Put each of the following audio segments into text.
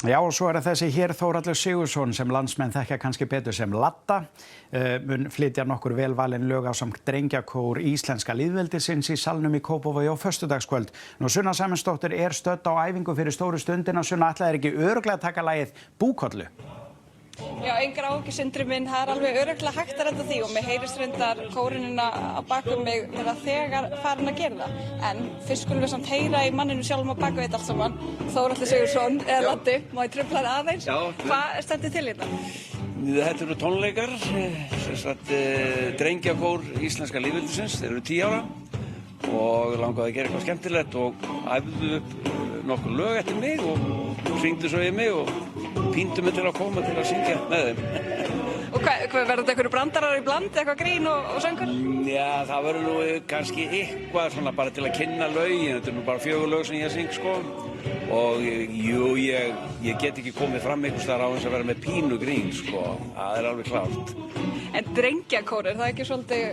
Já, og svo það þessi hér Þórhallur Sigurðsson sem landsmenn þekkja kannski betur sem Ladda, mun flytja nokkur velvalin lög ásamt drengjakór íslenska lýðveldisins í salnum í Kópavogi á föstudagskvöld. Nú Sunna Sæmundsdóttir stödd á æfingu fyrir stóru stundina. Sunna, ætlaðir ekki örugglega að taka lagið Búkollu? Já, engar áhyggjur Sindri minn, það alveg örugglega hægt að redda því og mér heyrist reyndar kórunina á bakum mig vera þegar farin að gera það. En fyrst skulum við samt heyra í manninu sjálfum á baku þetta allt saman, Þórhallur Sigurðsson eða Laddi, má ég trufla það aðeins? Já. Hvað stendur til þetta? Þetta eru tónleikar, drengjakór íslenska lýðveldisins, þeir eru 10 ára og langaði að gera eitthvað skemmtilegt og æfðu upp nokkur lög eftir mig og hringdu svo í mig og píndu mig til að koma til að syngja með þeim. Og hvað verður þetta einhverju brandarar í bland, eitthvað grín og söngur? Já, það verður nú kannski eitthvað svona bara til að kynna lögin, þetta er nú bara 4 lög sem ég syng sko og jú, ég get ekki komið fram einhvers staðar á þess að vera með pínu grín sko, það er alveg klárt. En drengjakór, er það ekki svolítið...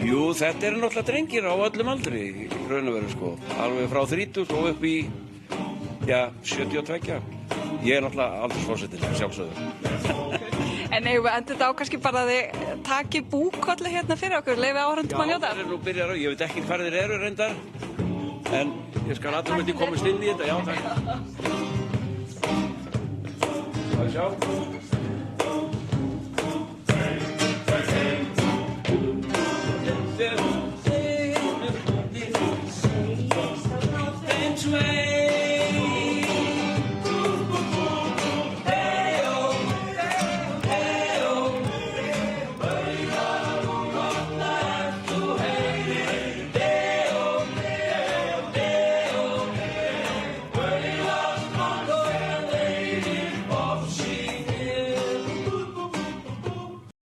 Jú, þetta eru náttúrulega drengir á öllum aldri í raun og veru sko, alveg frá 30 og upp í, 72. Ég er náttúrulega aldursforsetinn, sjálfsögður. En eigum við endur þetta á kannski bara að þið taki Búkollu hérna fyrir okkur, leyfið áhorfendum að njóta? Já, það er nú byrjar á, ég veit ekki hvað þeir eru reyndar, en ég skal alltaf myndi komast inn í þetta, já takk. Það sjá.